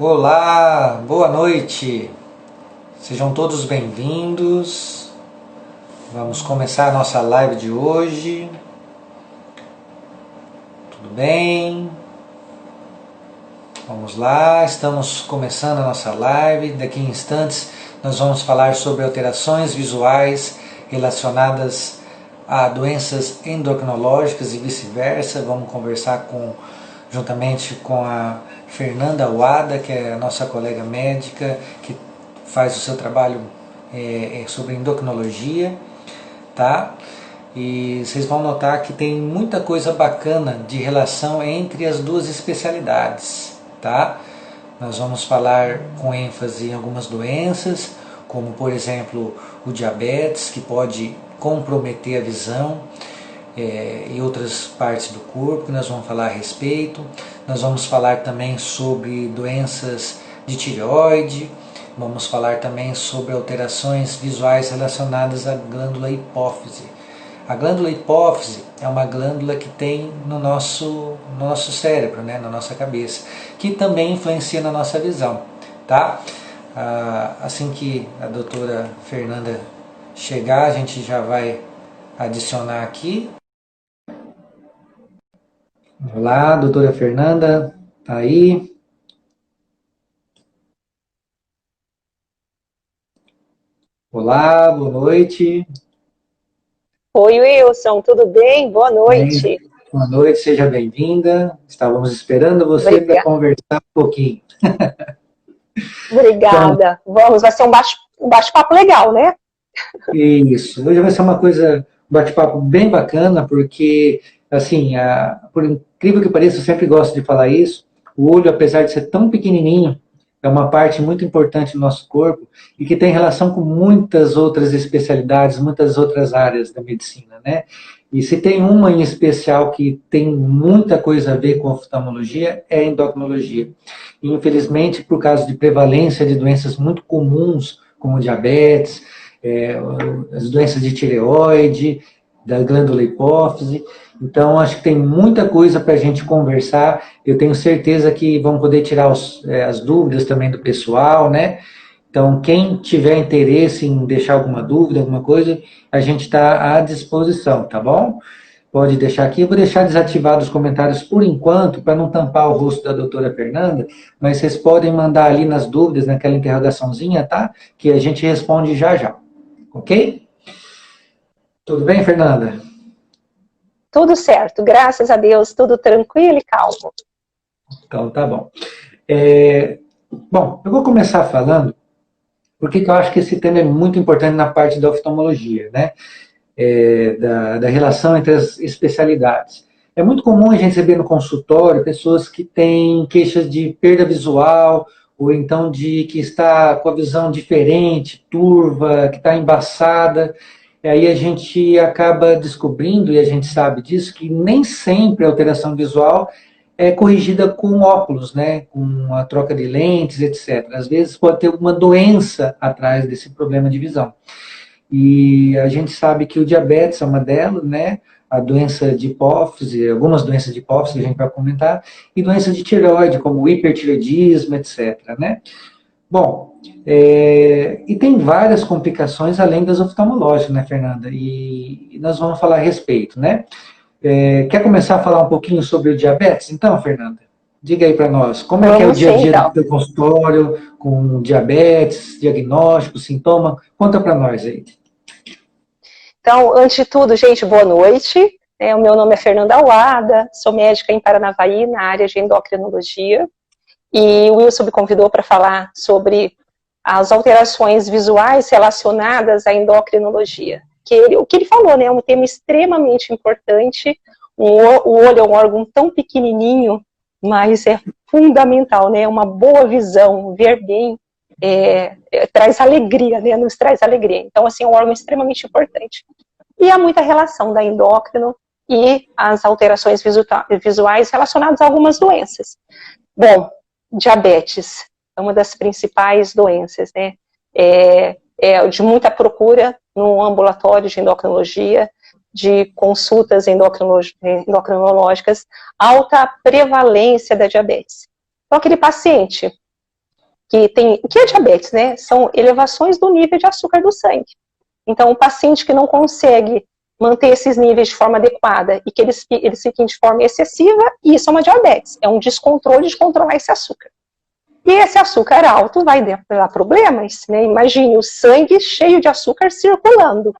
Olá, boa noite, sejam todos bem-vindos. Vamos começar a nossa live de hoje. Tudo bem? Vamos lá, estamos começando a nossa live. Daqui a instantes nós vamos falar sobre alterações visuais relacionadas a doenças endocrinológicas e vice-versa. Vamos conversar juntamente com a Fernanda Wada, que é a nossa colega médica, que faz o seu trabalho sobre endocrinologia, tá? E vocês vão notar que tem muita coisa bacana de relação entre as duas especialidades, tá? Nós vamos falar com ênfase em algumas doenças, como por exemplo o diabetes, que pode comprometer a visão, e outras partes do corpo que nós vamos falar a respeito. Nós vamos falar também sobre doenças de tireoide, vamos falar também sobre alterações visuais relacionadas à glândula hipófise. A glândula hipófise é uma glândula que tem no nosso cérebro, né, na nossa cabeça, que também influencia na nossa visão, tá? Assim que a doutora Fernanda chegar, a gente já vai adicionar aqui. Olá, doutora Fernanda, tá aí? Olá, boa noite. Oi, Wilson, tudo bem? Boa Bem, noite. boa noite, seja bem-vinda. Estávamos esperando você para conversar um pouquinho. Obrigada. Então, Vai ser um bate-papo legal, né? isso. Hoje vai ser um bate-papo bem bacana, porque, assim, por incrível que pareça, eu sempre gosto de falar isso, o olho, apesar de ser tão pequenininho, é uma parte muito importante do nosso corpo e que tem relação com muitas outras especialidades, muitas outras áreas da medicina, né? E se tem uma em especial que tem muita coisa a ver com a oftalmologia, é a endocrinologia. E, infelizmente, por causa de prevalência de doenças muito comuns, como diabetes, as doenças de tireoide, da glândula hipófise. Então, acho que tem muita coisa para a gente conversar. Eu tenho certeza que vão poder tirar as dúvidas também do pessoal, né? Então, quem tiver interesse em deixar alguma dúvida, alguma coisa, a gente está à disposição, tá bom? Pode deixar aqui. Eu vou deixar desativados os comentários por enquanto, para não tampar o rosto da doutora Fernanda, mas vocês podem mandar ali nas dúvidas, naquela interrogaçãozinha, tá? Que a gente responde já já. Ok? Tudo bem, Fernanda? Tudo certo, graças a Deus, tudo tranquilo e calmo. Então, tá bom. Bom, eu vou começar falando porque eu acho que esse tema é muito importante na parte da oftalmologia, né? Da relação entre as especialidades. É muito comum a gente receber no consultório pessoas que têm queixas de perda visual, ou então de que está com a visão diferente, turva, que está embaçada. E aí a gente acaba descobrindo, e a gente sabe disso, que nem sempre a alteração visual é corrigida com óculos, né? Com a troca de lentes, etc. Às vezes pode ter alguma doença atrás desse problema de visão. E a gente sabe que o diabetes é uma delas, né? A doença de hipófise, algumas doenças de hipófise que a gente vai comentar, e doenças de tireoide, como o hipertireoidismo, etc. Né? Bom, e tem várias complicações além das oftalmológicas, né, Fernanda? E nós vamos falar a respeito, né? Quer começar a falar um pouquinho sobre o diabetes? Então, Fernanda, diga aí para nós, como é que é o dia a dia do teu consultório com diabetes, diagnóstico, sintoma? Conta para nós aí. Então, antes de tudo, gente, boa noite. O meu nome é Fernanda Wada, sou médica em Paranavaí, na área de endocrinologia. E o Wilson me convidou para falar sobre as alterações visuais relacionadas à endocrinologia. O que ele falou, né, é um tema extremamente importante. O olho é um órgão tão pequenininho, mas é fundamental, né? Uma boa visão, ver bem, traz alegria, né? Nos traz alegria. Então, assim, é um órgão extremamente importante. E há muita relação da endócrino e as alterações visuais relacionadas a algumas doenças. Bom, diabetes é uma das principais doenças, né? De muita procura no ambulatório de endocrinologia, de consultas endocrinológicas, alta prevalência da diabetes. Então, aquele paciente que é diabetes, né? São elevações do nível de açúcar do sangue. Então, o paciente que não consegue manter esses níveis de forma adequada e que eles fiquem de forma excessiva, isso é uma diabetes, é um descontrole de controlar esse açúcar. E esse açúcar alto vai dar problemas, né? Imagine o sangue cheio de açúcar circulando.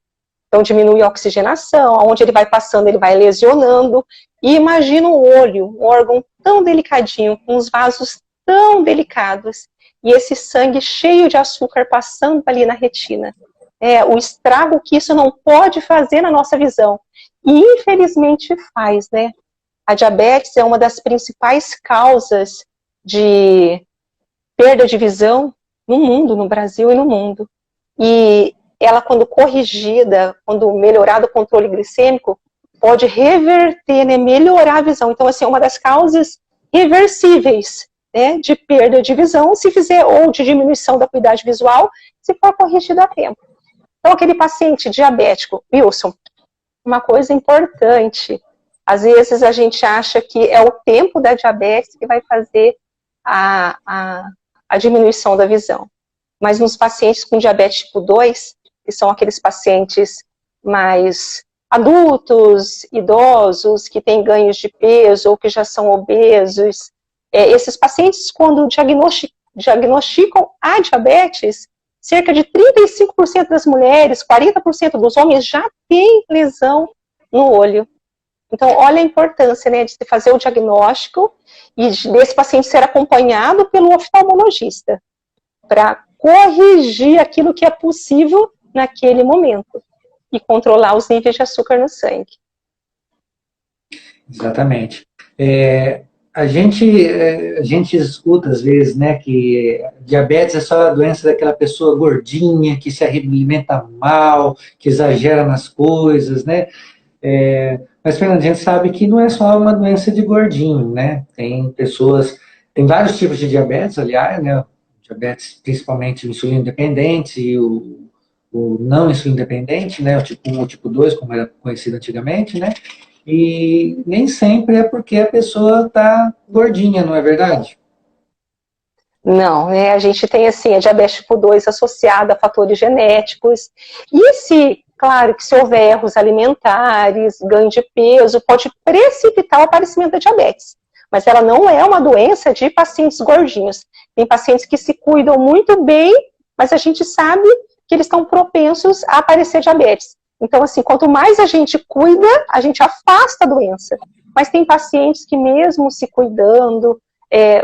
Então, diminui a oxigenação, onde ele vai passando, ele vai lesionando. E imagina o olho, um órgão tão delicadinho, com os vasos tão delicados, e esse sangue cheio de açúcar passando ali na retina. O estrago que isso não pode fazer na nossa visão. E infelizmente faz, né? A diabetes é uma das principais causas de perda de visão no mundo, no Brasil e no mundo. E ela, quando corrigida, quando melhorado o controle glicêmico, pode reverter, né, melhorar a visão. Então, assim, é uma das causas reversíveis, né, de perda de visão, se fizer, ou de diminuição da acuidade visual, se for corrigida a tempo. Então, aquele paciente diabético, Wilson, uma coisa importante, às vezes a gente acha que é o tempo da diabetes que vai fazer a diminuição da visão. Mas nos pacientes com diabetes tipo 2, que são aqueles pacientes mais adultos, idosos, que têm ganhos de peso ou que já são obesos, esses pacientes, quando diagnosticam a diabetes, cerca de 35% das mulheres, 40% dos homens já têm lesão no olho. Então, olha a importância, né, de fazer o diagnóstico e desse paciente ser acompanhado pelo oftalmologista para corrigir aquilo que é possível naquele momento e controlar os níveis de açúcar no sangue. Exatamente. A gente escuta às vezes, né, que diabetes é só a doença daquela pessoa gordinha, que se alimenta mal, que exagera nas coisas, né? Mas, Fernando, a gente sabe que não é só uma doença de gordinho, né? Tem vários tipos de diabetes, aliás, né? Diabetes principalmente insulino dependente e o não insulino dependente, né? O tipo 1 ou tipo 2, como era conhecido antigamente, né? E nem sempre é porque a pessoa está gordinha, não é verdade? Não, né? A gente tem, assim, a diabetes tipo 2 associada a fatores genéticos. E claro, que se houver erros alimentares, ganho de peso, pode precipitar o aparecimento da diabetes. Mas ela não é uma doença de pacientes gordinhos. Tem pacientes que se cuidam muito bem, mas a gente sabe que eles estão propensos a aparecer diabetes. Então, assim, quanto mais a gente cuida, a gente afasta a doença. Mas tem pacientes que mesmo se cuidando,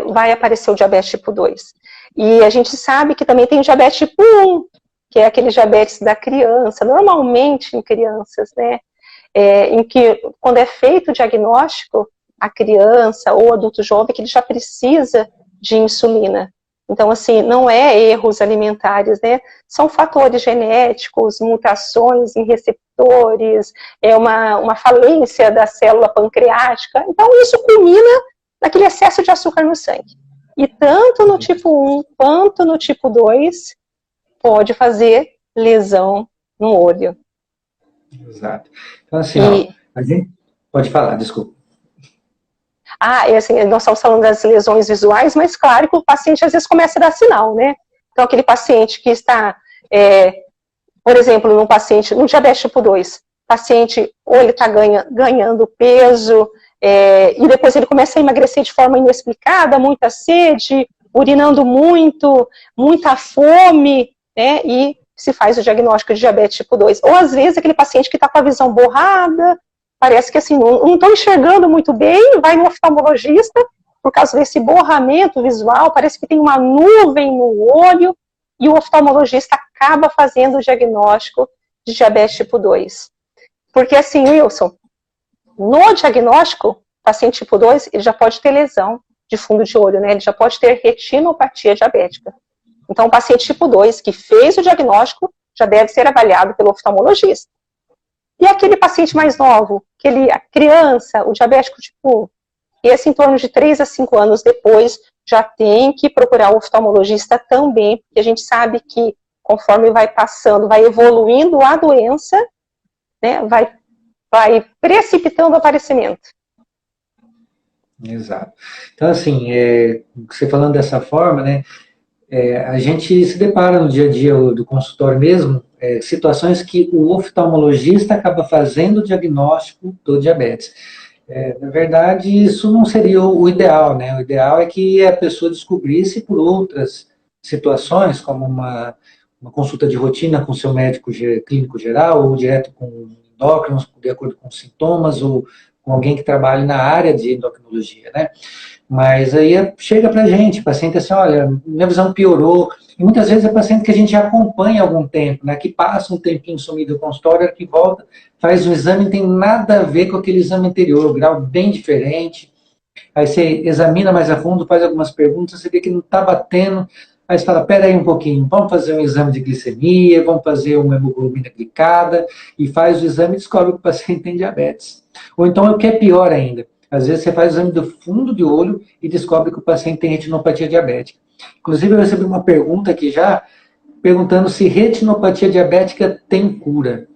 vai aparecer o diabetes tipo 2. E a gente sabe que também tem o diabetes tipo 1, que é aquele diabetes da criança, normalmente em crianças, né? Em que, quando é feito o diagnóstico, a criança ou adulto jovem, que ele já precisa de insulina. Então, assim, não é erros alimentares, né? São fatores genéticos, mutações em receptores, uma falência da célula pancreática. Então, isso culmina naquele excesso de açúcar no sangue. E tanto no tipo 1 quanto no tipo 2, pode fazer lesão no olho. Exato. Então, assim, ó, a gente pode falar, desculpa. Assim, nós estamos falando das lesões visuais, mas claro que o paciente às vezes começa a dar sinal, né? Então, aquele paciente que está, por exemplo, no diabetes tipo 2, paciente ou ele está ganhando peso, e depois ele começa a emagrecer de forma inexplicada, muita sede, urinando muito, muita fome, né? E se faz o diagnóstico de diabetes tipo 2. Ou às vezes aquele paciente que está com a visão borrada, parece que assim, não estou enxergando muito bem, vai no oftalmologista, por causa desse borramento visual, parece que tem uma nuvem no olho, e o oftalmologista acaba fazendo o diagnóstico de diabetes tipo 2. Porque assim, Wilson, no diagnóstico, paciente tipo 2, ele já pode ter lesão de fundo de olho, né? Ele já pode ter retinopatia diabética. Então, o paciente tipo 2 que fez o diagnóstico já deve ser avaliado pelo oftalmologista. E aquele paciente mais novo, a criança, o diabético tipo 1, esse em torno de 3 a 5 anos depois, já tem que procurar o oftalmologista também, porque a gente sabe que conforme vai passando, vai evoluindo a doença, né, vai precipitando o aparecimento. Exato. Então, assim, você falando dessa forma, né, A gente se depara no dia a dia do consultório mesmo, situações que o oftalmologista acaba fazendo o diagnóstico do diabetes. Na verdade, isso não seria o ideal, né? O ideal é que a pessoa descobrisse por outras situações, como uma consulta de rotina com seu médico clínico geral, ou direto com endócrinos, de acordo com os sintomas, ou com alguém que trabalhe na área de endocrinologia, né? Mas aí chega pra gente, o paciente assim, olha, minha visão piorou, e muitas vezes é paciente que a gente já acompanha há algum tempo, né, que passa um tempinho sumido do consultório, que volta, faz um exame, não tem nada a ver com aquele exame anterior, o grau bem diferente, aí você examina mais a fundo, faz algumas perguntas, você vê que não está batendo, aí você fala, pera aí um pouquinho, vamos fazer um exame de glicemia, vamos fazer uma hemoglobina glicada, e faz o exame e descobre que o paciente tem diabetes. Ou então, o que é pior ainda, às vezes você faz o exame do fundo de olho e descobre que o paciente tem retinopatia diabética. Inclusive, eu recebi uma pergunta aqui já, perguntando se retinopatia diabética tem cura.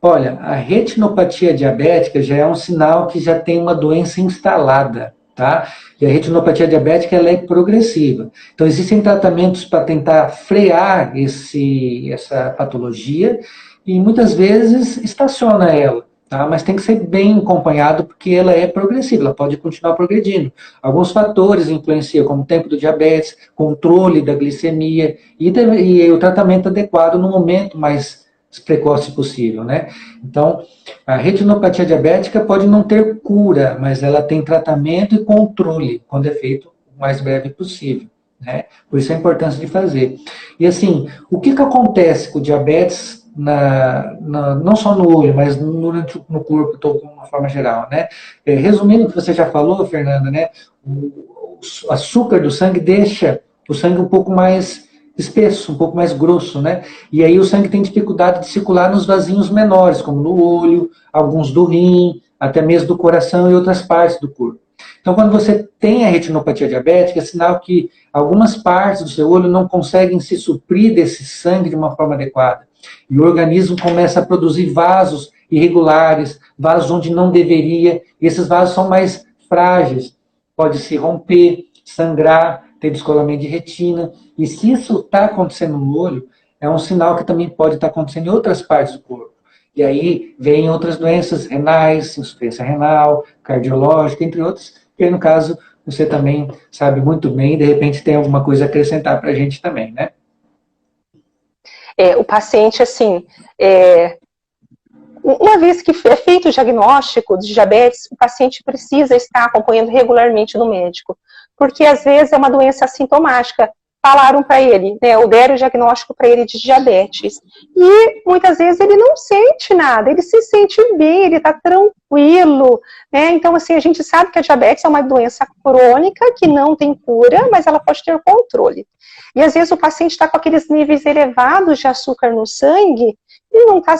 Olha, a retinopatia diabética já é um sinal que já tem uma doença instalada, tá? E a retinopatia diabética, ela é progressiva. Então, existem tratamentos para tentar frear essa patologia e muitas vezes estaciona ela. Tá? Mas tem que ser bem acompanhado porque ela é progressiva, ela pode continuar progredindo. Alguns fatores influenciam, como o tempo do diabetes, controle da glicemia e o tratamento adequado no momento mais precoce possível, né? Então, a retinopatia diabética pode não ter cura, mas ela tem tratamento e controle, quando é feito o mais breve possível, né? Por isso a importância de fazer. E assim, o que acontece com o diabetes não só no olho, mas no corpo todo, de uma forma geral, né? Resumindo o que você já falou, Fernanda, né? O açúcar do sangue deixa o sangue um pouco mais espesso, um pouco mais grosso, né? E aí o sangue tem dificuldade de circular nos vasinhos menores, como no olho, alguns do rim, até mesmo do coração e outras partes do corpo. Então, quando você tem a retinopatia diabética, é sinal que algumas partes do seu olho não conseguem se suprir desse sangue de uma forma adequada. E o organismo começa a produzir vasos irregulares, vasos onde não deveria, e esses vasos são mais frágeis, pode se romper, sangrar, ter descolamento de retina, e se isso está acontecendo no olho, é um sinal que também pode estar acontecendo em outras partes do corpo. E aí vem outras doenças renais, insuficiência renal, cardiológica, entre outras, que aí, no caso, você também sabe muito bem, e de repente tem alguma coisa a acrescentar para a gente também, né? O paciente, assim, uma vez que é feito o diagnóstico de diabetes, o paciente precisa estar acompanhando regularmente no médico, porque às vezes é uma doença assintomática. Falaram para ele, né, ou deram o diagnóstico para ele de diabetes, e muitas vezes ele não sente nada, ele se sente bem, ele está tranquilo, né? Então, assim, a gente sabe que a diabetes é uma doença crônica, que não tem cura, mas ela pode ter controle. E às vezes o paciente está com aqueles níveis elevados de açúcar no sangue, e não está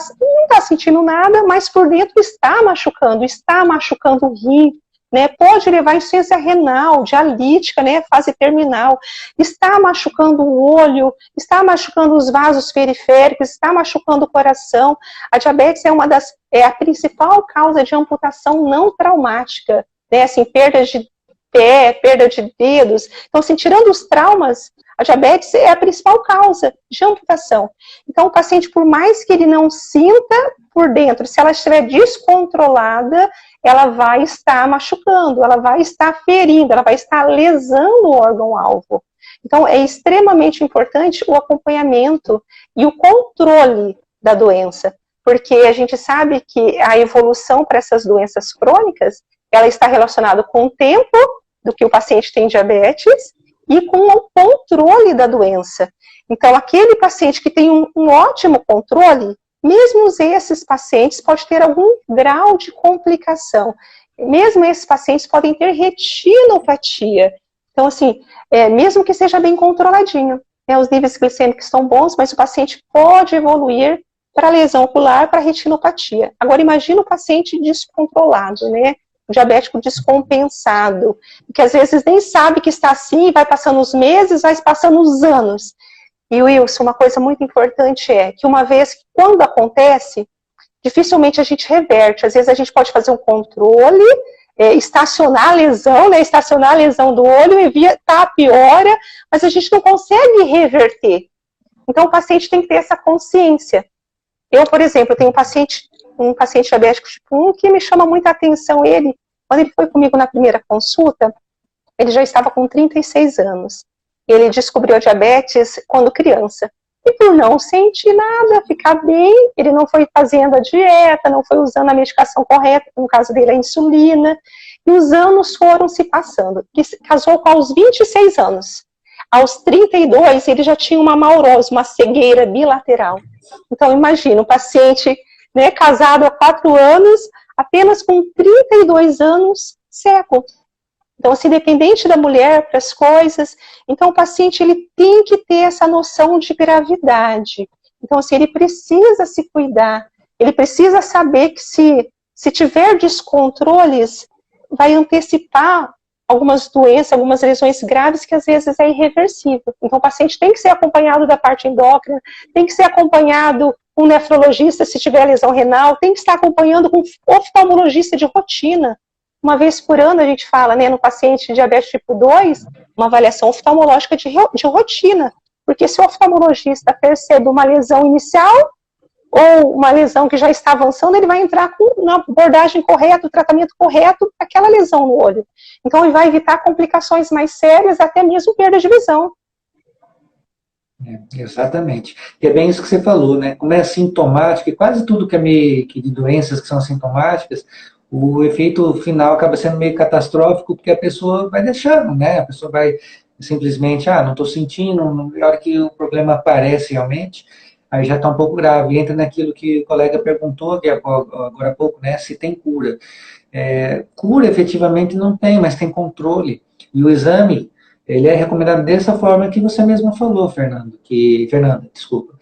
sentindo nada, mas por dentro está machucando o rim, né, pode levar a insuficiência renal, dialítica, né, fase terminal, está machucando o olho, está machucando os vasos periféricos, está machucando o coração. A diabetes é a principal causa de amputação não traumática, né, assim, perda de pé, perda de dedos. Então, assim, tirando os traumas, a diabetes é a principal causa de amputação. Então, o paciente, por mais que ele não sinta por dentro, se ela estiver descontrolada, ela vai estar machucando, ela vai estar ferindo, ela vai estar lesando o órgão-alvo. Então, é extremamente importante o acompanhamento e o controle da doença, porque a gente sabe que a evolução para essas doenças crônicas, ela está relacionada com o tempo do que o paciente tem diabetes e com o controle da doença. Então, aquele paciente que tem um ótimo controle, mesmo esses pacientes podem ter algum grau de complicação. Mesmo esses pacientes podem ter retinopatia. Então, assim, mesmo que seja bem controladinho, né, os níveis glicêmicos estão bons, mas o paciente pode evoluir para lesão ocular, para retinopatia. Agora, imagina o paciente descontrolado, né? O diabético descompensado, que às vezes nem sabe que está assim, vai passando os meses, vai passando os anos. E, Wilson, uma coisa muito importante é que uma vez que, quando acontece, dificilmente a gente reverte. Às vezes a gente pode fazer um controle estacionar a lesão, né, estacionar a lesão do olho, evitar a piora, mas a gente não consegue reverter. Então o paciente tem que ter essa consciência. Eu, por exemplo, tenho um paciente diabético tipo 1 que me chama muita atenção. Quando ele foi comigo na primeira consulta, ele já estava com 36 anos. Ele descobriu a diabetes quando criança. E por não sentir nada, ficar bem, ele não foi fazendo a dieta, não foi usando a medicação correta, no caso dele a insulina, e os anos foram se passando. Ele casou com aos 26 anos. Aos 32, ele já tinha uma maurose, uma cegueira bilateral. Então, imagina, um paciente, né, casado há 4 anos, apenas com 32 anos, cego. Então, assim, dependente da mulher para as coisas, então o paciente ele tem que ter essa noção de gravidade. Então, assim, ele precisa se cuidar, ele precisa saber que se tiver descontroles, vai antecipar algumas doenças, algumas lesões graves que às vezes é irreversível. Então, o paciente tem que ser acompanhado da parte endócrina, tem que ser acompanhado com um nefrologista se tiver lesão renal, tem que estar acompanhando com um oftalmologista de rotina. Uma vez por ano, a gente fala, né, no paciente diabetes tipo 2, uma avaliação oftalmológica de rotina. Porque se o oftalmologista percebe uma lesão inicial ou uma lesão que já está avançando, ele vai entrar na abordagem correta, o tratamento correto para aquela lesão no olho. Então, ele vai evitar complicações mais sérias, até mesmo perda de visão. Exatamente. E é bem isso que você falou, né? Como é sintomático, e quase tudo que é de doenças que são sintomáticas, o efeito final acaba sendo meio catastrófico, porque a pessoa vai deixando, né? A pessoa vai simplesmente, não estou sentindo, na hora que o problema aparece realmente, aí já está um pouco grave. Entra naquilo que o colega perguntou agora há pouco, né? Se tem cura. Cura efetivamente não tem, mas tem controle. E o exame, ele é recomendado dessa forma que você mesma falou, Fernanda, desculpa.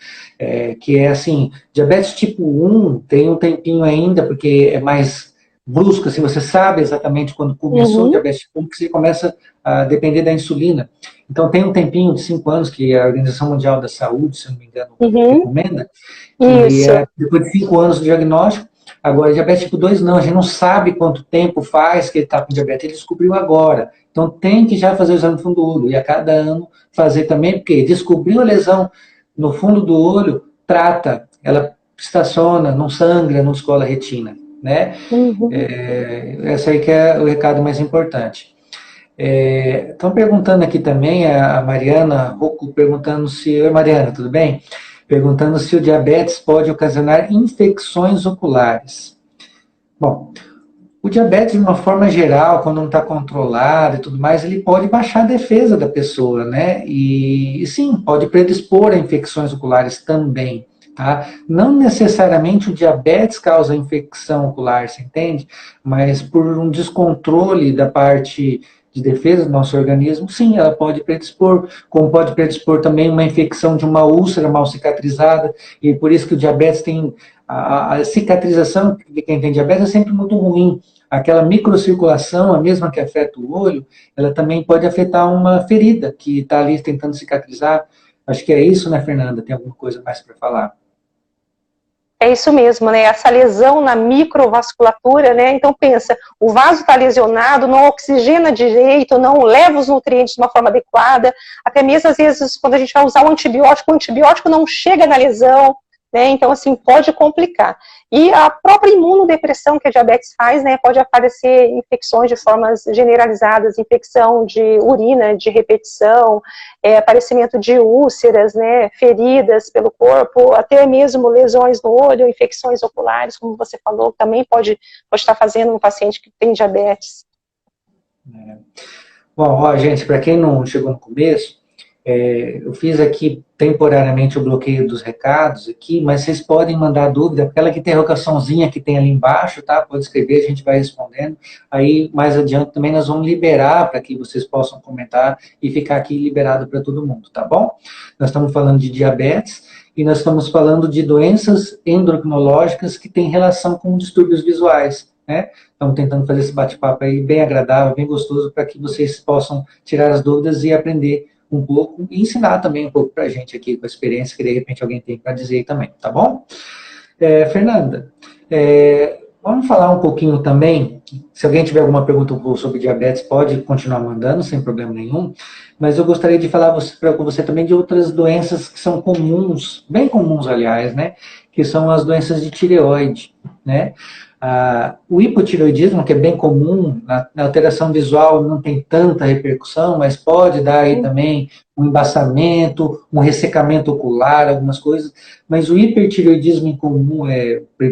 Que é assim, diabetes tipo 1 tem um tempinho ainda, porque é mais brusco, assim, você sabe exatamente quando começou o diabetes tipo 1, que você começa a depender da insulina. Então tem um tempinho de 5 anos que a Organização Mundial da Saúde, se não me engano, recomenda, que depois de 5 anos do diagnóstico. Agora, diabetes tipo 2 não, a gente não sabe quanto tempo faz que ele está com diabetes, ele descobriu agora. Então tem que já fazer o exame do fundo do olho, e a cada ano fazer também, porque descobriu a lesão no fundo do olho, trata, ela estaciona, não sangra, não descola a retina, né? Esse aí que é o recado mais importante. Estão perguntando aqui também, a Mariana Rocco perguntando se... Oi, Mariana, tudo bem? Perguntando se o diabetes pode ocasionar infecções oculares. Bom, o diabetes, de uma forma geral, quando não está controlado e tudo mais, ele pode baixar a defesa da pessoa, né? E sim, pode predispor a infecções oculares também. Tá? Não necessariamente o diabetes causa infecção ocular, você entende? Mas por um descontrole da parte de defesa do nosso organismo, sim, ela pode predispor, como pode predispor também uma infecção de uma úlcera mal cicatrizada, e por isso que o diabetes tem, a cicatrização de quem tem diabetes é sempre muito ruim. Aquela microcirculação, a mesma que afeta o olho, ela também pode afetar uma ferida que está ali tentando cicatrizar. Acho que é isso, né, Fernanda? Tem alguma coisa mais para falar? É isso mesmo, né? Essa lesão na microvasculatura, né? Então pensa, o vaso está lesionado, não oxigena direito, não leva os nutrientes de uma forma adequada, até mesmo às vezes quando a gente vai usar o antibiótico não chega na lesão, né? Então assim, pode complicar. E a própria imunodepressão que a diabetes faz, né? Pode aparecer infecções de formas generalizadas, infecção de urina, de repetição, aparecimento de úlceras, né? Feridas pelo corpo, até mesmo lesões no olho, infecções oculares, como você falou, também pode estar fazendo um paciente que tem diabetes. Bom, gente, para quem não chegou no começo, eu fiz aqui temporariamente o bloqueio dos recados aqui, mas vocês podem mandar dúvida, aquela interrogaçãozinha que tem ali embaixo, tá? Pode escrever, a gente vai respondendo. Aí, mais adiante, também nós vamos liberar para que vocês possam comentar e ficar aqui liberado para todo mundo, tá bom? Nós estamos falando de diabetes e nós estamos falando de doenças endocrinológicas que têm relação com distúrbios visuais, né? Estamos tentando fazer esse bate-papo aí bem agradável, bem gostoso, para que vocês possam tirar as dúvidas e aprender um pouco e ensinar também um pouco para a gente aqui com a experiência que de repente alguém tem para dizer também, tá bom? Fernanda, vamos falar um pouquinho também Se alguém tiver alguma pergunta sobre diabetes, pode continuar mandando, sem problema nenhum. Mas eu gostaria de falar com você também de outras doenças que são comuns, bem comuns, aliás, né? Que são as doenças de tireoide, né? O hipotireoidismo, que é bem comum, na alteração visual não tem tanta repercussão, mas pode dar aí também um embaçamento, um ressecamento ocular, algumas coisas. Mas o hipertireoidismo em comum,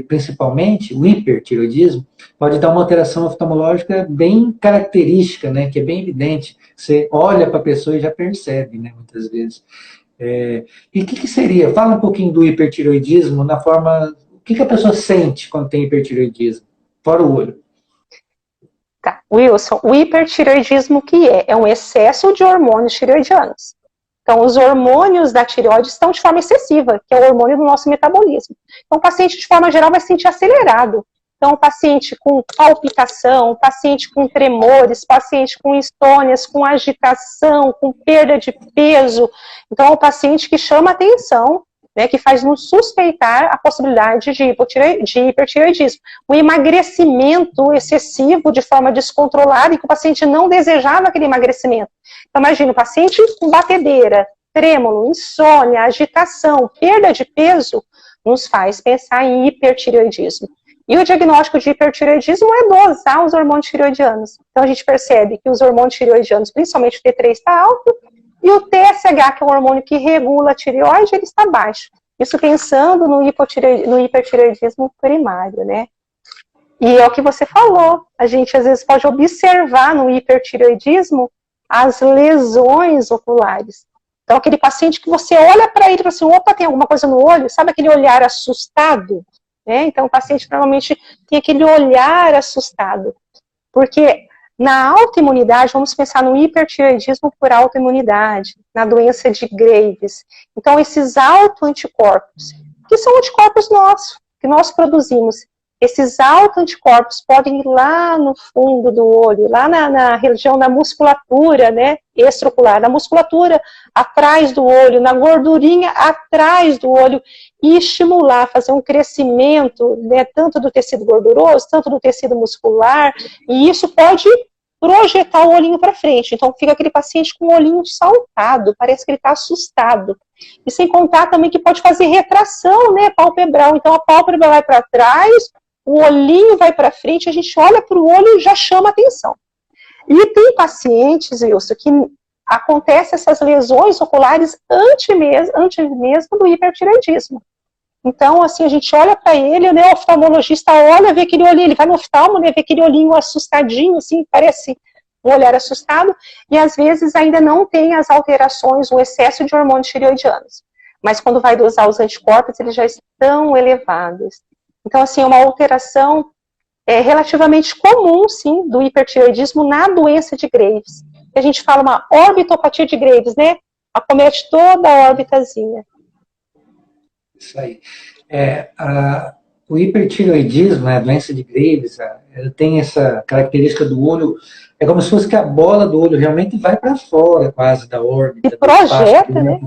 principalmente, o hipertireoidismo, pode dar uma alteração oftalmológica bem característica, né, que é bem evidente. Você olha para a pessoa e já percebe, né, muitas vezes. E o que seria? Fala um pouquinho do hipertireoidismo na forma... O que a pessoa sente quando tem hipertireoidismo? Fora o olho. Tá, Wilson, o hipertireoidismo que é um excesso de hormônios tireoidianos. Então, os hormônios da tireoide estão de forma excessiva, que é o hormônio do nosso metabolismo. Então, o paciente, de forma geral, vai se sentir acelerado. Então, o paciente com palpitação, paciente com tremores, paciente com instônias, com agitação, com perda de peso. Então, é um paciente que chama atenção, né, que faz nos suspeitar a possibilidade de hipertireoidismo. O emagrecimento excessivo de forma descontrolada e que o paciente não desejava aquele emagrecimento. Então, imagina, o paciente com batedeira, trêmulo, insônia, agitação, perda de peso, nos faz pensar em hipertireoidismo. E o diagnóstico de hipertireoidismo é dosar os hormônios tireoidianos. Então, a gente percebe que os hormônios tireoidianos, principalmente o T3, está alto, e o TSH, que é um hormônio que regula a tireoide, ele está baixo. Isso pensando no hipertireoidismo primário, né? E é o que você falou, a gente às vezes pode observar no hipertireoidismo as lesões oculares. Então, aquele paciente que você olha para ele e fala assim, opa, tem alguma coisa no olho, sabe aquele olhar assustado? Né? Então, o paciente normalmente tem aquele olhar assustado, porque na autoimunidade, vamos pensar no hipertireoidismo por autoimunidade, na doença de Graves. Então, esses autoanticorpos, que são anticorpos nossos, que nós produzimos, esses autoanticorpos podem ir lá no fundo do olho, lá na região da musculatura, né, extraocular, na musculatura atrás do olho, na gordurinha atrás do olho, e estimular, fazer um crescimento, né, tanto do tecido gorduroso, tanto do tecido muscular, e isso pode projetar o olhinho para frente. Então fica aquele paciente com o olhinho saltado, parece que ele está assustado. E sem contar também que pode fazer retração, né, palpebral. Então a pálpebra vai para trás, o olhinho vai para frente, a gente olha para o olho e já chama atenção. E tem pacientes, Wilson, que acontecem essas lesões oculares antes mesmo do hipertireoidismo. Então, assim, a gente olha para ele, né, o oftalmologista olha, vê aquele olhinho, ele vai no oftalmo, né, vê aquele olhinho assustadinho, assim, parece um olhar assustado, e às vezes ainda não tem as alterações, o excesso de hormônios tireoidianos. Mas quando vai dosar os anticorpos, eles já estão elevados. Então, assim, é uma alteração relativamente comum, sim, do hipertireoidismo na doença de Graves. A gente fala uma orbitopatia de Graves, né? Acomete toda a orbitazinha. Isso aí. O hipertireoidismo, né, a doença de Graves, ela tem essa característica do olho, é como se fosse que a bola do olho realmente vai para fora, quase, da órbita. E projeta, né?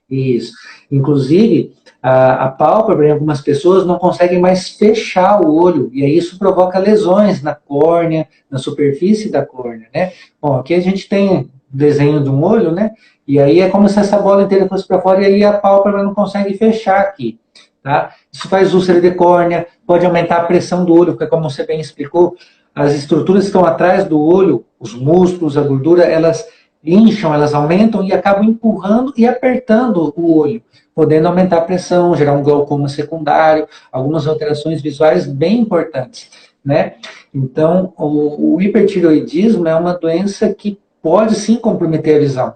Isso. Inclusive, a pálpebra, em algumas pessoas, não conseguem mais fechar o olho, e aí isso provoca lesões na córnea, na superfície da córnea, né? Bom, aqui a gente tem o desenho de um olho, né? E aí é como se essa bola inteira fosse para fora, e aí a pálpebra não consegue fechar aqui, tá? Isso faz úlcera de córnea, pode aumentar a pressão do olho, porque como você bem explicou, as estruturas que estão atrás do olho, os músculos, a gordura, elas incham, elas aumentam e acabam empurrando e apertando o olho, podendo aumentar a pressão, gerar um glaucoma secundário, algumas alterações visuais bem importantes, né? Então, o hipertireoidismo é uma doença que pode sim comprometer a visão.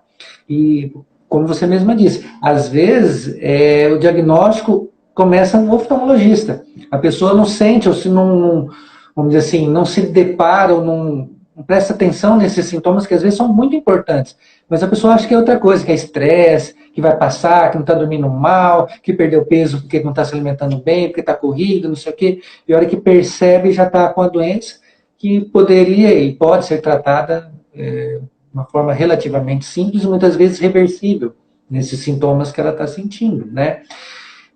E, como você mesma disse, às vezes o diagnóstico começa no oftalmologista. A pessoa não sente, ou se não, vamos dizer assim, não se depara, ou não presta atenção nesses sintomas que às vezes são muito importantes. Mas a pessoa acha que é outra coisa, que é estresse, que vai passar, que não está dormindo mal, que perdeu peso porque não está se alimentando bem, porque está corrido, não sei o quê. E a hora que percebe, já está com a doença que poderia e pode ser tratada de uma forma relativamente simples, muitas vezes reversível, nesses sintomas que ela está sentindo, né?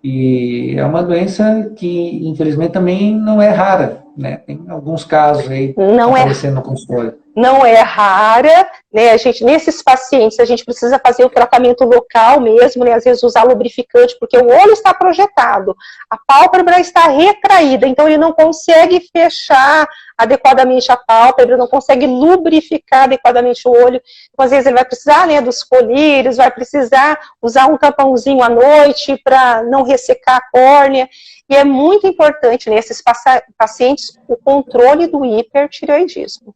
E é uma doença que, infelizmente, também não é rara. né? Tem alguns casos aí Não é aparecendo no consultório. não é rara, né? A gente, nesses pacientes, a gente precisa fazer o tratamento local mesmo, né? Às vezes usar lubrificante, porque o olho está projetado, a pálpebra está retraída, então ele não consegue fechar adequadamente a pálpebra, não consegue lubrificar adequadamente o olho. Então, às vezes ele vai precisar, né, dos colírios, vai precisar usar um tampãozinho à noite para não ressecar a córnea. E é muito importante nesses pacientes o controle do hipertireoidismo.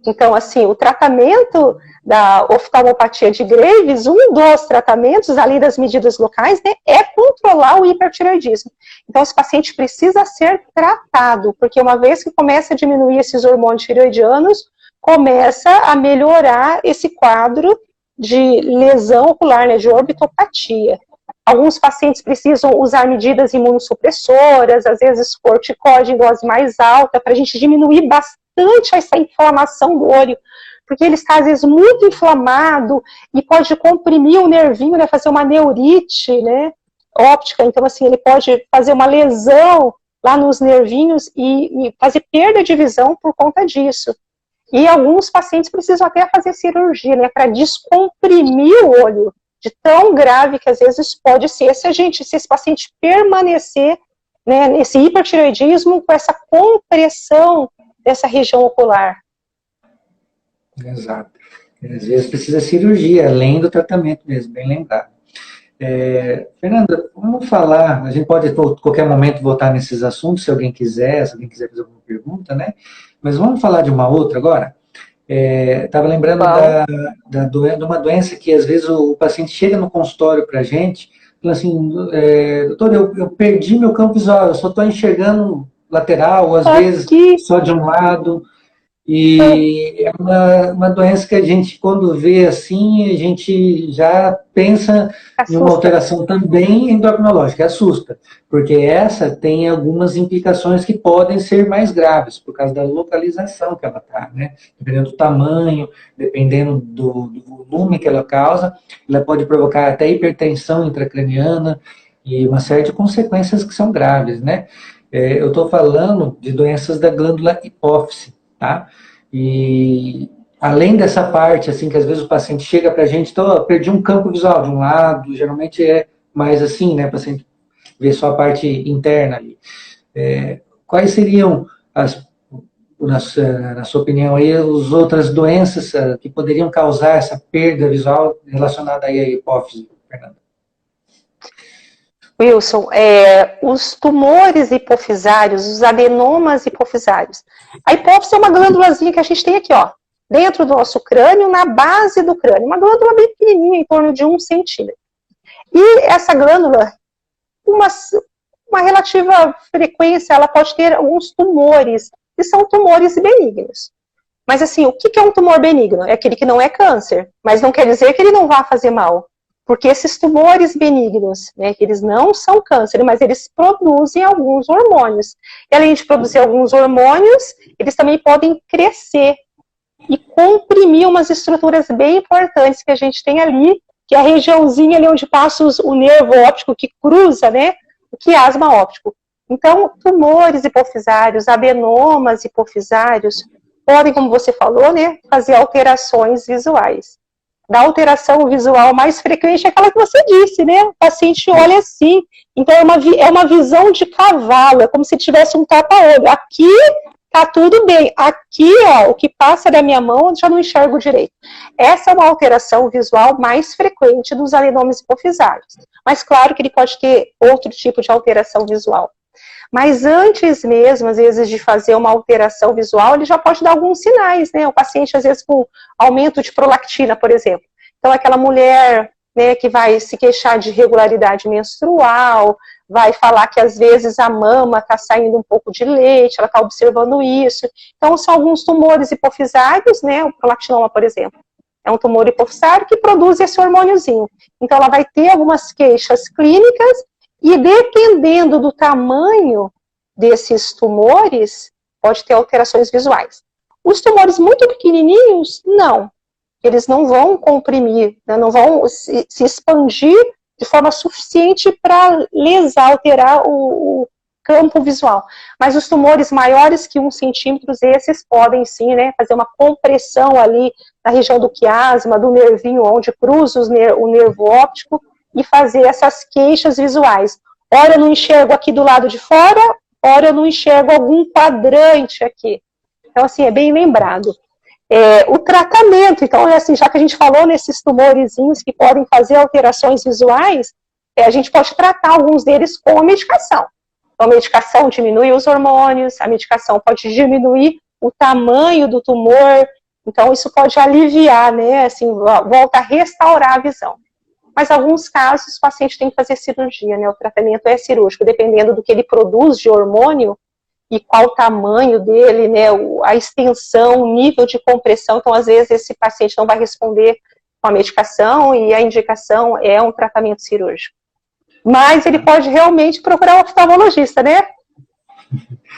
Então, assim, o tratamento da oftalmopatia de Graves, um dos tratamentos, além das medidas locais, né, é controlar o hipertireoidismo. Então, esse paciente precisa ser tratado, porque uma vez que começa a diminuir esses hormônios tireoidianos, começa a melhorar esse quadro de lesão ocular, né, de orbitopatia. Alguns pacientes precisam usar medidas imunossupressoras, às vezes corticóide em dose mais alta, para a gente diminuir bastante essa inflamação do olho, porque ele está, às vezes, muito inflamado e pode comprimir o nervinho, né, fazer uma neurite, né, óptica. Então, assim, ele pode fazer uma lesão lá nos nervinhos e fazer perda de visão por conta disso. E alguns pacientes precisam até fazer cirurgia, né, para descomprimir o olho, de tão grave que às vezes pode ser, se esse paciente permanecer, né, nesse hipertireoidismo, com essa compressão dessa região ocular. Exato. Às vezes precisa cirurgia, além do tratamento mesmo, bem lembrado. Fernanda, vamos falar, a gente pode a qualquer momento voltar nesses assuntos, se alguém quiser fazer alguma pergunta, né? Mas vamos falar de uma outra agora? Estava lembrando de uma doença que às vezes o paciente chega no consultório para a gente, fala assim, doutor, eu perdi meu campo visual, eu só estou enxergando lateral, ou às vezes só de um lado, e é uma doença que a gente, quando vê assim, a gente já pensa em uma alteração também endocrinológica, assusta, porque essa tem algumas implicações que podem ser mais graves, por causa da localização que ela está, né? Dependendo do tamanho, dependendo do volume que ela causa, ela pode provocar até hipertensão intracraniana e uma série de consequências que são graves, né? Eu estou falando de doenças da glândula hipófise, tá? E além dessa parte, assim, que às vezes o paciente chega para a gente, então, perdi um campo visual de um lado, geralmente é mais assim, né, o paciente vê só a parte interna ali. Quais seriam, na sua opinião, aí, as outras doenças que poderiam causar essa perda visual relacionada aí à hipófise, Fernanda? Wilson, os tumores hipofisários, os adenomas hipofisários. A hipófise é uma glândulazinha que a gente tem aqui, ó, dentro do nosso crânio, na base do crânio. Uma glândula bem pequenininha, em torno de 1 centímetro. E essa glândula, uma relativa frequência, ela pode ter alguns tumores, que são tumores benignos. Mas assim, o que é um tumor benigno? É aquele que não é câncer, mas não quer dizer que ele não vá fazer mal. Porque esses tumores benignos, né, que eles não são câncer, mas eles produzem alguns hormônios. E além de produzir alguns hormônios, eles também podem crescer e comprimir umas estruturas bem importantes que a gente tem ali, que é a regiãozinha ali onde passa o nervo óptico que cruza, né, o quiasma óptico. Então, tumores hipofisários, adenomas hipofisários, podem, como você falou, né, fazer alterações visuais. Da alteração visual mais frequente é aquela que você disse, né? O paciente olha assim, então é uma visão de cavalo, é como se tivesse um tapa-olho. Aqui tá tudo bem, aqui, ó, o que passa da minha mão eu já não enxergo direito. Essa é uma alteração visual mais frequente dos adenomas hipofisários. Mas claro que ele pode ter outro tipo de alteração visual. Mas antes mesmo, às vezes, de fazer uma alteração visual, ele já pode dar alguns sinais, né? O paciente, às vezes, com aumento de prolactina, por exemplo. Então, aquela mulher, né, que vai se queixar de irregularidade menstrual, vai falar que, às vezes, a mama está saindo um pouco de leite, ela está observando isso. Então, são alguns tumores hipofisários, né? O prolactinoma, por exemplo. É um tumor hipofisário que produz esse hormôniozinho. Então, ela vai ter algumas queixas clínicas. E dependendo do tamanho desses tumores, pode ter alterações visuais. Os tumores muito pequenininhos, não. Eles não vão comprimir, né, não vão se expandir de forma suficiente para lesar, alterar campo visual. Mas os tumores maiores que 1 centímetro, esses podem sim, né, fazer uma compressão ali na região do quiasma, do nervinho onde cruza o nervo óptico e fazer essas queixas visuais. Ora eu não enxergo aqui do lado de fora, ora eu não enxergo algum quadrante aqui. Então, assim, é bem lembrado. O tratamento, então, assim, já que a gente falou nesses tumorezinhos que podem fazer alterações visuais, a gente pode tratar alguns deles com a medicação. Então, a medicação diminui os hormônios, a medicação pode diminuir o tamanho do tumor, então isso pode aliviar, né, assim, volta a restaurar a visão. Mas em alguns casos o paciente tem que fazer cirurgia, né, o tratamento é cirúrgico, dependendo do que ele produz de hormônio e qual o tamanho dele, né, a extensão, o nível de compressão, então às vezes esse paciente não vai responder com a medicação e a indicação é um tratamento cirúrgico. Mas ele pode realmente procurar um oftalmologista, né?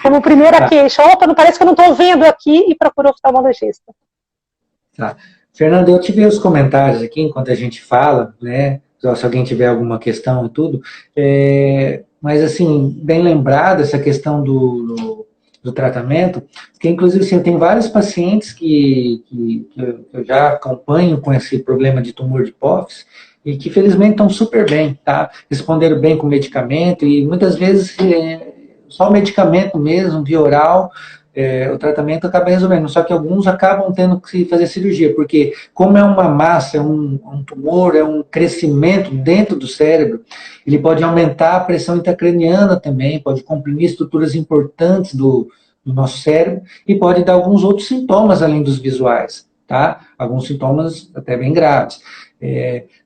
Como primeira queixa, opa, não parece que eu não estou vendo aqui, e procura um oftalmologista. Tá. Fernanda, eu tive os comentários aqui enquanto a gente fala, né? Se alguém tiver alguma questão e tudo, mas assim, bem lembrado essa questão do tratamento, porque inclusive assim, eu tenho vários pacientes que eu já acompanho com esse problema de tumor de hipófise, e que felizmente estão super bem, tá? Responderam bem com medicamento, e muitas vezes só o medicamento mesmo, via oral, o tratamento acaba resolvendo, só que alguns acabam tendo que fazer cirurgia, porque como é uma massa, é um tumor, é um crescimento dentro do cérebro, ele pode aumentar a pressão intracraniana também, pode comprimir estruturas importantes do nosso cérebro, e pode dar alguns outros sintomas além dos visuais, tá? Alguns sintomas até bem graves.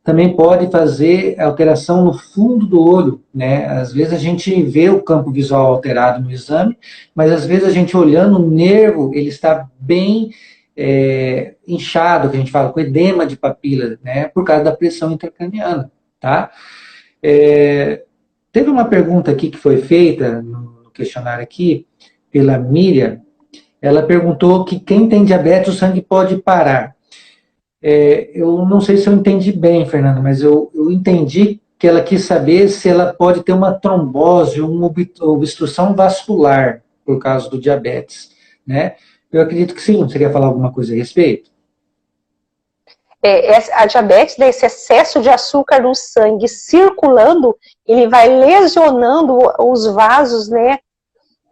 Também pode fazer alteração no fundo do olho, né? Às vezes a gente vê o campo visual alterado no exame, mas às vezes a gente olhando o nervo, ele está bem inchado, que a gente fala, com edema de papila, né? Por causa da pressão intracraniana, tá? Teve uma pergunta aqui que foi feita no questionário aqui, pela Miriam. Ela perguntou que quem tem diabetes, o sangue pode parar. Eu não sei se eu entendi bem, Fernando, mas eu entendi que ela quis saber se ela pode ter uma trombose, uma obstrução vascular por causa do diabetes, né? Eu acredito que sim. Você quer falar alguma coisa a respeito? A diabetes, esse excesso de açúcar no sangue circulando, ele vai lesionando os vasos, né?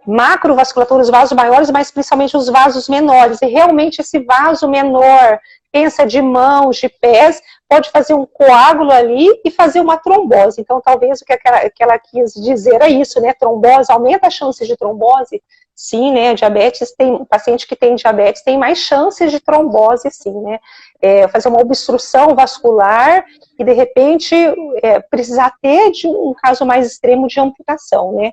Macrovasculatura, os vasos maiores, mas principalmente os vasos menores. E realmente esse vaso menor, pensa de mãos, de pés, pode fazer um coágulo ali e fazer uma trombose. Então, talvez o que ela quis dizer é isso, né? Trombose, aumenta a chance de trombose? Sim, né? O paciente que tem diabetes tem mais chances de trombose, sim, né? Fazer uma obstrução vascular e, de repente, precisar ter, de um caso mais extremo, de amputação, né?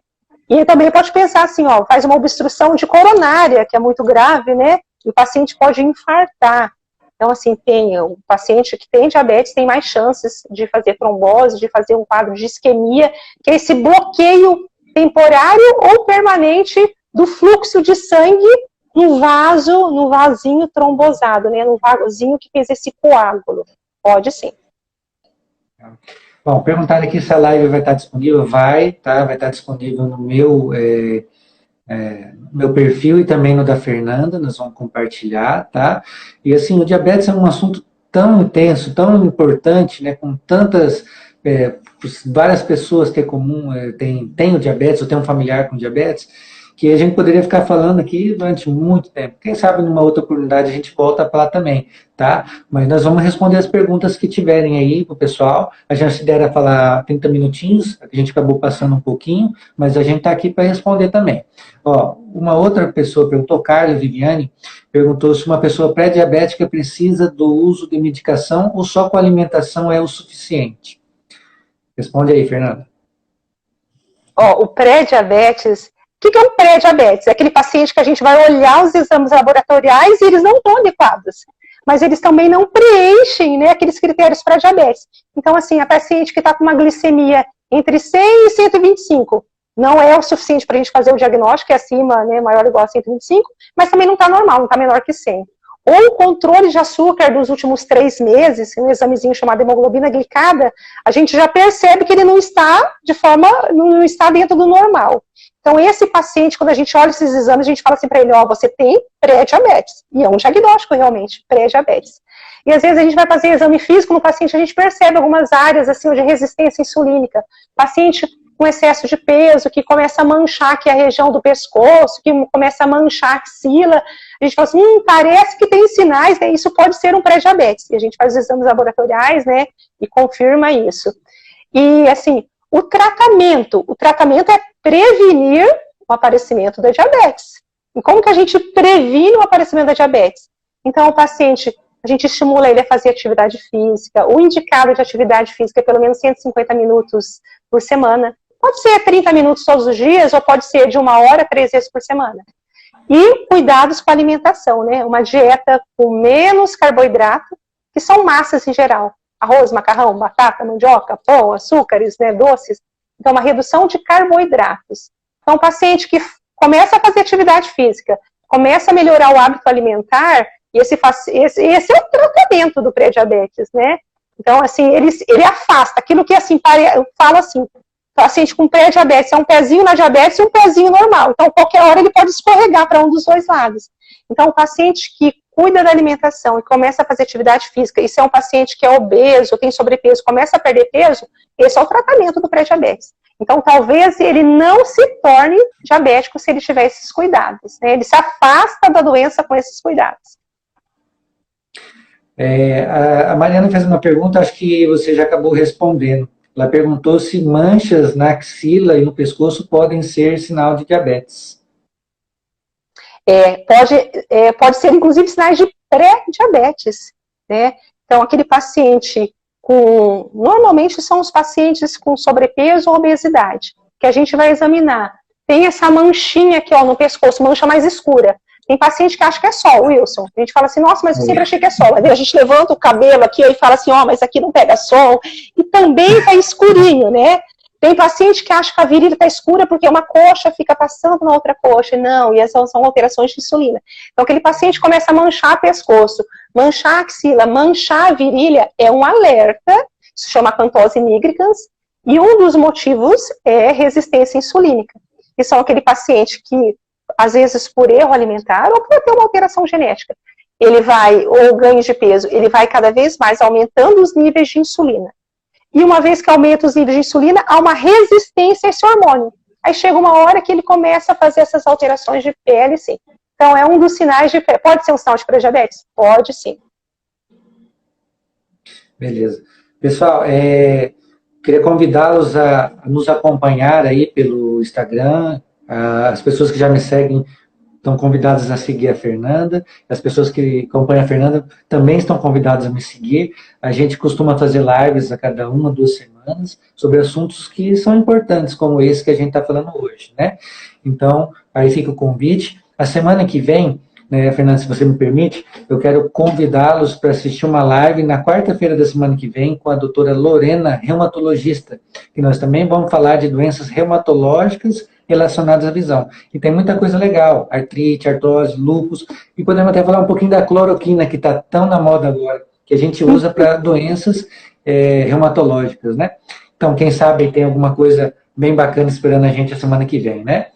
E também pode pensar assim, ó, faz uma obstrução de coronária, que é muito grave, né? E o paciente pode infartar. Então, assim, o paciente que tem diabetes tem mais chances de fazer trombose, de fazer um quadro de isquemia, que é esse bloqueio temporário ou permanente do fluxo de sangue no vasinho trombosado, né? No vasinho que fez esse coágulo. Pode sim. Bom, perguntaram aqui se a live vai estar disponível. Vai estar disponível no meu perfil e também no da Fernanda, nós vamos compartilhar, tá? E assim, o diabetes é um assunto tão intenso, tão importante, né, com tantas, várias pessoas que tem o diabetes, ou tem um familiar com diabetes, que a gente poderia ficar falando aqui durante muito tempo. Quem sabe numa outra oportunidade a gente volta para lá também, tá? Mas nós vamos responder as perguntas que tiverem aí pro pessoal. A gente se der a falar 30 minutinhos, a gente acabou passando um pouquinho, mas a gente está aqui para responder também. Ó, uma outra pessoa perguntou, Carla Viviane, perguntou se uma pessoa pré-diabética precisa do uso de medicação ou só com alimentação é o suficiente. Responde aí, Fernanda. Ó, o pré-diabetes... O que é um pré-diabetes? É aquele paciente que a gente vai olhar os exames laboratoriais e eles não estão adequados. Mas eles também não preenchem, né, aqueles critérios para diabetes. Então, assim, a paciente que está com uma glicemia entre 100 e 125 não é o suficiente para a gente fazer o diagnóstico, que é acima, né, maior ou igual a 125, mas também não está normal, não está menor que 100. Ou o controle de açúcar dos últimos 3 meses, um examezinho chamado hemoglobina glicada, a gente já percebe que ele não está dentro do normal. Então, esse paciente, quando a gente olha esses exames, a gente fala assim para ele, ó, você tem pré-diabetes. E é um diagnóstico, realmente, pré-diabetes. E às vezes a gente vai fazer exame físico no paciente, a gente percebe algumas áreas, assim, de resistência insulínica. Paciente com excesso de peso, que começa a manchar aqui a região do pescoço, que começa a manchar a axila. A gente fala assim, parece que tem sinais, né? Isso pode ser um pré-diabetes. E a gente faz os exames laboratoriais, né? E confirma isso. E, assim, o tratamento é prevenir o aparecimento da diabetes. E como que a gente previne o aparecimento da diabetes? Então, o paciente, a gente estimula ele a fazer atividade física. O indicado de atividade física é pelo menos 150 minutos por semana. Pode ser 30 minutos todos os dias, ou pode ser de 1 hora, 3 vezes por semana. E cuidados com a alimentação, né? Uma dieta com menos carboidrato, que são massas em geral. Arroz, macarrão, batata, mandioca, pão, açúcares, né, doces. Então, uma redução de carboidratos. Então, o paciente que começa a fazer atividade física, começa a melhorar o hábito alimentar, esse é o tratamento do pré-diabetes, né? Então, assim, ele afasta aquilo que, assim, fala assim, paciente com pré-diabetes é um pezinho na diabetes e um pezinho normal. Então, qualquer hora ele pode escorregar para um dos dois lados. Então, o paciente que cuida da alimentação e começa a fazer atividade física, e se é um paciente que é obeso, tem sobrepeso, começa a perder peso, esse é o tratamento do pré-diabetes. Então, talvez ele não se torne diabético se ele tiver esses cuidados, né? Ele se afasta da doença com esses cuidados. A Mariana fez uma pergunta, acho que você já acabou respondendo. Ela perguntou se manchas na axila e no pescoço podem ser sinal de diabetes. Pode ser, inclusive, sinais de pré-diabetes, né? Então, aquele paciente normalmente são os pacientes com sobrepeso ou obesidade, que a gente vai examinar. Tem essa manchinha aqui, ó, no pescoço, mancha mais escura. Tem paciente que acha que é sol, Wilson. A gente fala assim, nossa, mas eu sempre achei que é sol. Aí a gente levanta o cabelo aqui e fala assim, ó, mas aqui não pega sol. E também tá escurinho, né? Tem paciente que acha que a virilha tá escura porque uma coxa fica passando na outra coxa. Não, e essas são alterações de insulina. Então, aquele paciente começa a manchar o pescoço, manchar a axila, manchar a virilha, é um alerta, se chama acantose nigricans, e um dos motivos é resistência insulínica. Que são aquele paciente que, às vezes por erro alimentar ou por ter uma alteração genética, ou ganho de peso, ele vai cada vez mais aumentando os níveis de insulina. E uma vez que aumenta os níveis de insulina, há uma resistência a esse hormônio. Aí chega uma hora que ele começa a fazer essas alterações de pele, sim. Então é um dos sinais de pele. Pode ser um sinal de pré-diabetes? Pode, sim. Beleza. Pessoal, queria convidá-los a nos acompanhar aí pelo Instagram. As pessoas que já me seguem estão convidadas a seguir a Fernanda. As pessoas que acompanham a Fernanda também estão convidadas a me seguir. A gente costuma fazer lives a cada 1 ou 2 semanas sobre assuntos que são importantes, como esse que a gente está falando hoje, né? Então, aí fica o convite. A semana que vem, né, Fernanda, se você me permite, eu quero convidá-los para assistir uma live na quarta-feira da semana que vem com a doutora Lorena, reumatologista, que nós também vamos falar de doenças reumatológicas relacionadas à visão. E tem muita coisa legal, artrite, artrose, lúpus, e podemos até falar um pouquinho da cloroquina, que está tão na moda agora, que a gente usa para doenças reumatológicas, né? Então, quem sabe tem alguma coisa bem bacana esperando a gente a semana que vem, né?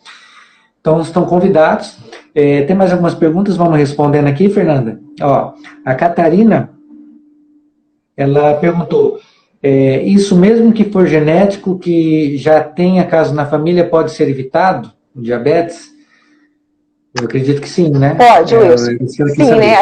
Então, estão convidados. Tem mais algumas perguntas? Vamos respondendo aqui, Fernanda. Ó, a Catarina, ela perguntou, isso mesmo que for genético, que já tenha caso na família, pode ser evitado, o diabetes? Eu acredito que sim, né? Pode, Wilson. Sim, né?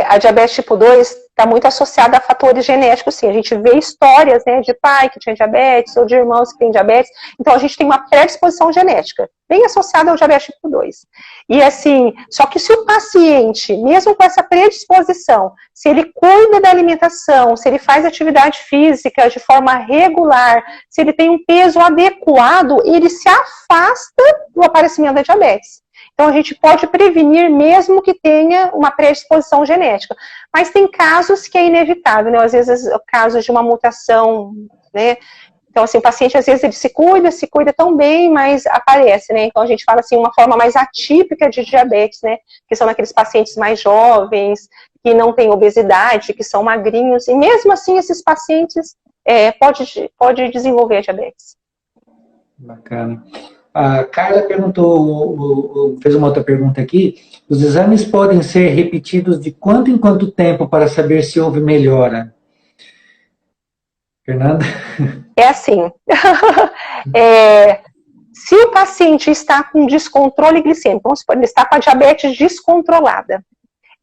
A diabetes tipo 2 está muito associada a fatores genéticos, sim. A gente vê histórias, né, de pai que tinha diabetes, ou de irmãos que têm diabetes. Então, a gente tem uma predisposição genética, bem associada ao diabetes tipo 2. E, assim, só que se o paciente, mesmo com essa predisposição, se ele cuida da alimentação, se ele faz atividade física de forma regular, se ele tem um peso adequado, ele se afasta do aparecimento da diabetes. Então, a gente pode prevenir mesmo que tenha uma predisposição genética. Mas tem casos que é inevitável, né? Às vezes, casos de uma mutação, né? Então, assim, o paciente, às vezes, ele se cuida tão bem, mas aparece, né? Então, a gente fala, assim, uma forma mais atípica de diabetes, né? Que são aqueles pacientes mais jovens, que não têm obesidade, que são magrinhos. E mesmo assim, esses pacientes pode desenvolver a diabetes. Bacana. A Carla perguntou, fez uma outra pergunta aqui. Os exames podem ser repetidos de quanto em quanto tempo para saber se houve melhora? Fernanda? É assim, se o paciente está com descontrole glicêmico, vamos supor, ele está com a diabetes descontrolada,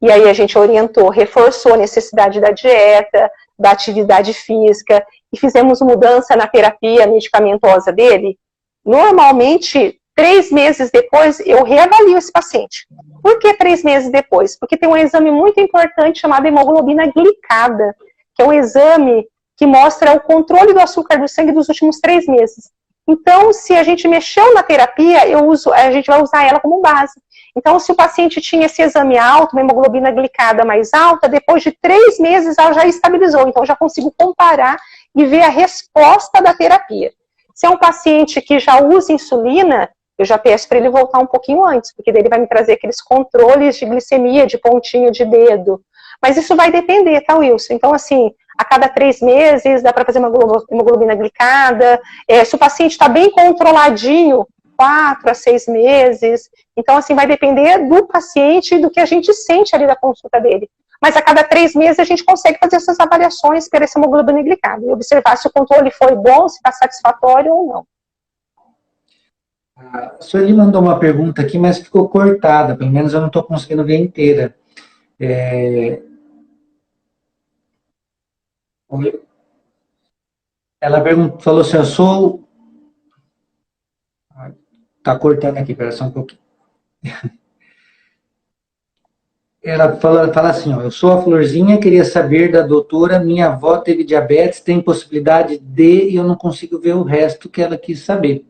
e aí a gente orientou, reforçou a necessidade da dieta, da atividade física, e fizemos mudança na terapia medicamentosa dele, normalmente, 3 meses depois, eu reavalio esse paciente. Por que 3 meses depois? Porque tem um exame muito importante chamado hemoglobina glicada, que é um exame que mostra o controle do açúcar do sangue dos últimos 3 meses. Então, se a gente mexeu na terapia, a gente vai usar ela como base. Então, se o paciente tinha esse exame alto, uma hemoglobina glicada mais alta, depois de 3 meses ela já estabilizou. Então, eu já consigo comparar e ver a resposta da terapia. Se é um paciente que já usa insulina, eu já peço para ele voltar um pouquinho antes, porque daí ele vai me trazer aqueles controles de glicemia, de pontinho de dedo. Mas isso vai depender, tá, Wilson? Então, assim, a cada 3 meses dá para fazer uma hemoglobina glicada. Se o paciente está bem controladinho, 4 a 6 meses. Então, assim, vai depender do paciente e do que a gente sente ali da consulta dele. Mas a cada 3 meses a gente consegue fazer essas avaliações pela essa hemoglobina glicada e observar se o controle foi bom, se está satisfatório ou não. A Sueli mandou uma pergunta aqui, mas ficou cortada, pelo menos eu não estou conseguindo ver inteira. Ela falou assim, eu sou... Tá cortando aqui, espera só um pouquinho. Ela fala assim, ó, eu sou a Florzinha, queria saber da doutora, minha avó teve diabetes, tem possibilidade de, e eu não consigo ver o resto que ela quis saber.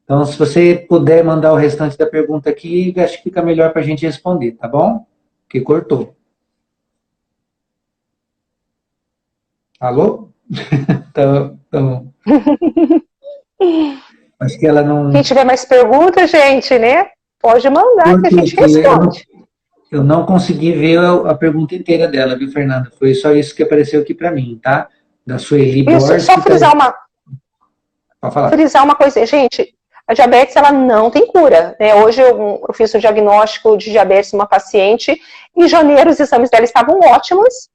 Então, se você puder mandar o restante da pergunta aqui, acho que fica melhor para a gente responder, tá bom? Porque cortou. Alô? Então, acho que ela não... Quem tiver mais perguntas, gente, né? Pode mandar que a gente responde. Eu não consegui ver a pergunta inteira dela, viu, Fernanda? Foi só isso que apareceu aqui para mim, tá? Da Sueli Borges. Só frisar uma coisa, gente. A diabetes, ela não tem cura, né? Hoje eu fiz o diagnóstico de diabetes numa paciente. Em janeiro, os exames dela estavam ótimos.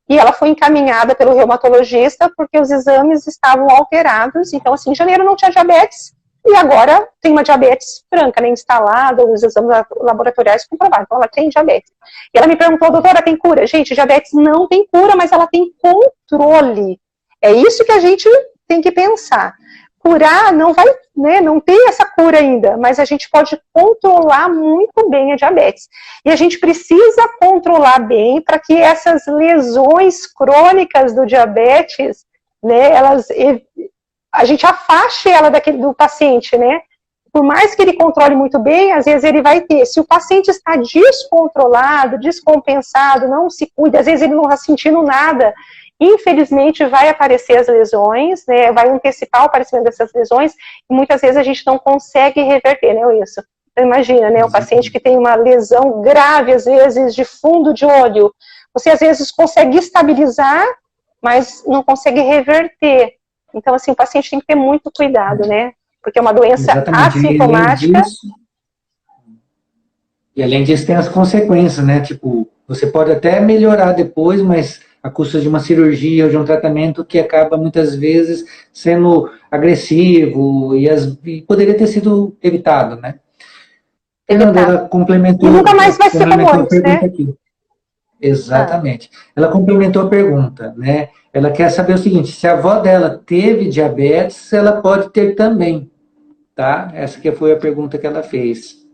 E ela foi encaminhada pelo reumatologista porque os exames estavam alterados. Então, assim, em janeiro não tinha diabetes. E agora tem uma diabetes franca, né, instalada, os exames laboratoriais comprovaram. Então, ela tem diabetes. E ela me perguntou, doutora, tem cura? Gente, diabetes não tem cura, mas ela tem controle. É isso que a gente tem que pensar. Curar não vai, né, não tem essa cura ainda, mas a gente pode controlar muito bem a diabetes. E a gente precisa controlar bem para que essas lesões crônicas do diabetes, né, a gente afaste ela do paciente, né? Por mais que ele controle muito bem, às vezes ele vai ter. Se o paciente está descontrolado, descompensado, não se cuida, às vezes ele não está sentindo nada, infelizmente vai aparecer as lesões, né? Vai antecipar o aparecimento dessas lesões, e muitas vezes a gente não consegue reverter, né, isso? Então, imagina, né, o paciente que tem uma lesão grave, às vezes, de fundo de olho, você às vezes consegue estabilizar, mas não consegue reverter. Então, assim, o paciente tem que ter muito cuidado, né? Porque é uma doença assintomática. E além disso, tem as consequências, né? Tipo, você pode até melhorar depois, mas a custa de uma cirurgia ou de um tratamento que acaba, muitas vezes, sendo agressivo e poderia ter sido evitado, né? Fernanda, ela complementou... E nunca mais vai ser como antes, né? Aqui. Exatamente. Ela complementou a pergunta, né? Ela quer saber o seguinte, se a avó dela teve diabetes, ela pode ter também, tá? Essa que foi a pergunta que ela fez.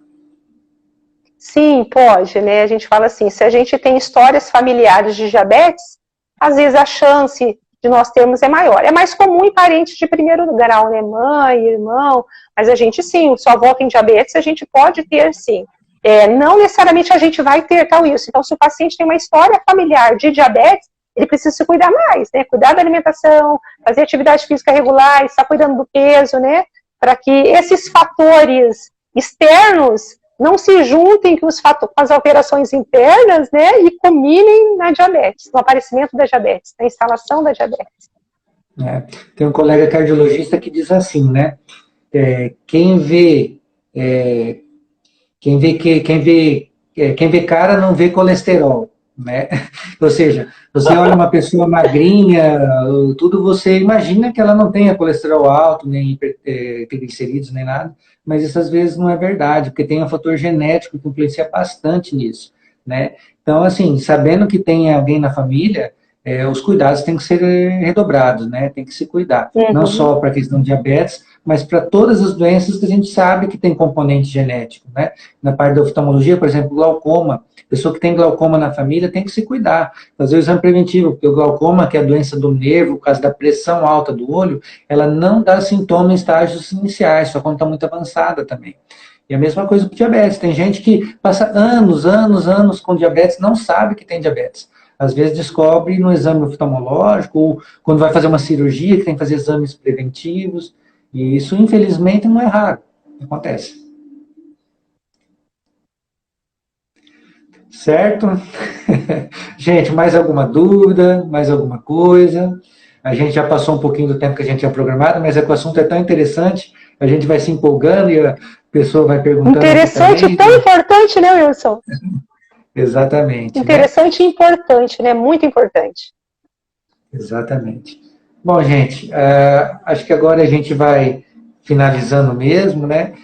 Sim, pode, né? A gente fala assim, se a gente tem histórias familiares de diabetes, às vezes a chance de nós termos é maior. É mais comum em parentes de primeiro grau, né? Mãe, irmão, mas a gente sim, sua avó tem diabetes, a gente pode ter sim. Não necessariamente a gente vai ter tal isso. Então, se o paciente tem uma história familiar de diabetes, ele precisa se cuidar mais, né? Cuidar da alimentação, fazer atividade física regular, estar cuidando do peso, né? Para que esses fatores externos não se juntem com as alterações internas, né? E culminem na diabetes, no aparecimento da diabetes, na instalação da diabetes. Tem um colega cardiologista que diz assim, né? quem vê cara não vê colesterol, né? Ou seja, você olha uma pessoa magrinha, tudo, você imagina que ela não tenha colesterol alto, nem triglicerídeos, nem nada, mas isso às vezes não é verdade, porque tem um fator genético que influencia bastante nisso, né? Então, assim, sabendo que tem alguém na família, os cuidados têm que ser redobrados, né? Tem que se cuidar, não só para a questão de diabetes, mas para todas as doenças que a gente sabe que tem componente genético, né? Na parte da oftalmologia, por exemplo, glaucoma, pessoa que tem glaucoma na família tem que se cuidar, fazer o exame preventivo, porque o glaucoma, que é a doença do nervo, por causa da pressão alta do olho, ela não dá sintoma em estágios iniciais, só quando está muito avançada também. E a mesma coisa com diabetes, tem gente que passa anos com diabetes, não sabe que tem diabetes. Às vezes descobre no exame oftalmológico, ou quando vai fazer uma cirurgia, que tem que fazer exames preventivos, e isso, infelizmente, não é raro, acontece. Certo? Gente, mais alguma dúvida? Mais alguma coisa? A gente já passou um pouquinho do tempo que a gente tinha programado, mas é que o assunto é tão interessante, a gente vai se empolgando e a pessoa vai perguntando. Interessante e tão importante, né, Wilson? Exatamente. Interessante, né? E importante, né? Muito importante. Exatamente. Bom, gente, acho que agora a gente vai finalizando mesmo, né?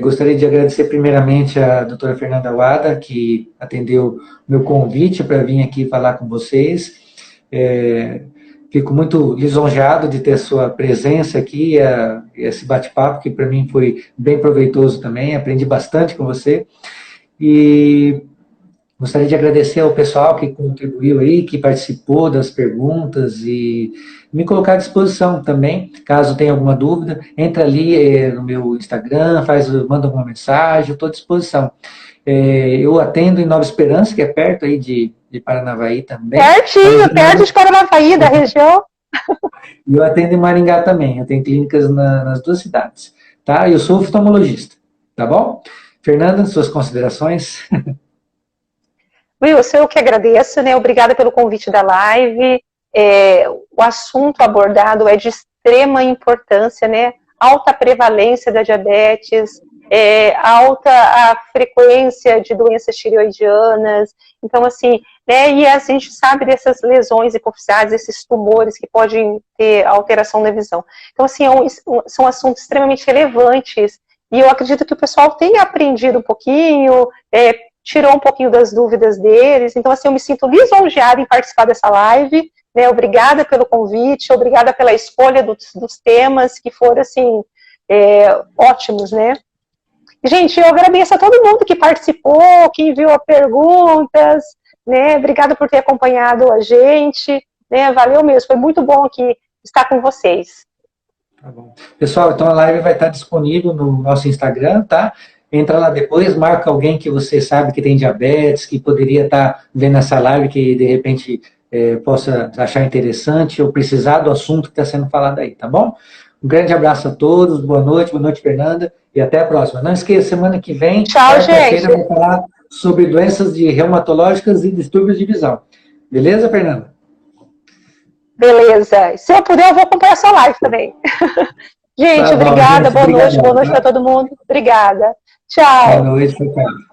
Gostaria de agradecer primeiramente a doutora Fernanda Wada, que atendeu meu convite para vir aqui falar com vocês. Fico muito lisonjeado de ter sua presença aqui, esse bate-papo, que para mim foi bem proveitoso também, aprendi bastante com você. E gostaria de agradecer ao pessoal que contribuiu aí, que participou das perguntas e me colocar à disposição também, caso tenha alguma dúvida, entra ali no meu Instagram, manda alguma mensagem, eu estou à disposição. Eu atendo em Nova Esperança, que é perto aí de Paranavaí também. Perto de Paranavaí, da região. E eu atendo em Maringá também, eu tenho clínicas nas duas cidades, tá? Eu sou oftalmologista, tá bom? Fernanda, suas considerações? Wilson, eu que agradeço, né? Obrigada pelo convite da live. O assunto abordado é de extrema importância, né? Alta prevalência da diabetes, alta a frequência de doenças tireoidianas. Então, assim, né? E a gente sabe dessas lesões hipoficiárias, esses tumores que podem ter alteração da visão. Então, assim, são assuntos extremamente relevantes. E eu acredito que o pessoal tenha aprendido um pouquinho, tirou um pouquinho das dúvidas deles. Então, assim, eu me sinto lisonjeada em participar dessa live, né? Obrigada pelo convite, obrigada pela escolha dos temas, que foram, assim, ótimos, né? Gente, eu agradeço a todo mundo que participou, que enviou perguntas, né? Obrigada por ter acompanhado a gente, né? Valeu mesmo, foi muito bom aqui estar com vocês. Tá bom. Pessoal, então a live vai estar disponível no nosso Instagram, tá? Entra lá depois, marca alguém que você sabe que tem diabetes, que poderia estar vendo essa live, que de repente possa achar interessante ou precisar do assunto que está sendo falado aí, tá bom? Um grande abraço a todos, boa noite, Fernanda, e até a próxima. Não esqueça, semana que vem, quarta-feira, vou falar sobre doenças reumatológicas e distúrbios de visão. Beleza, Fernanda? Beleza. Se eu puder, eu vou acompanhar a sua live também. Gente, obrigada, boa noite para todo mundo. Obrigada. Tchau. Boa noite, tchau.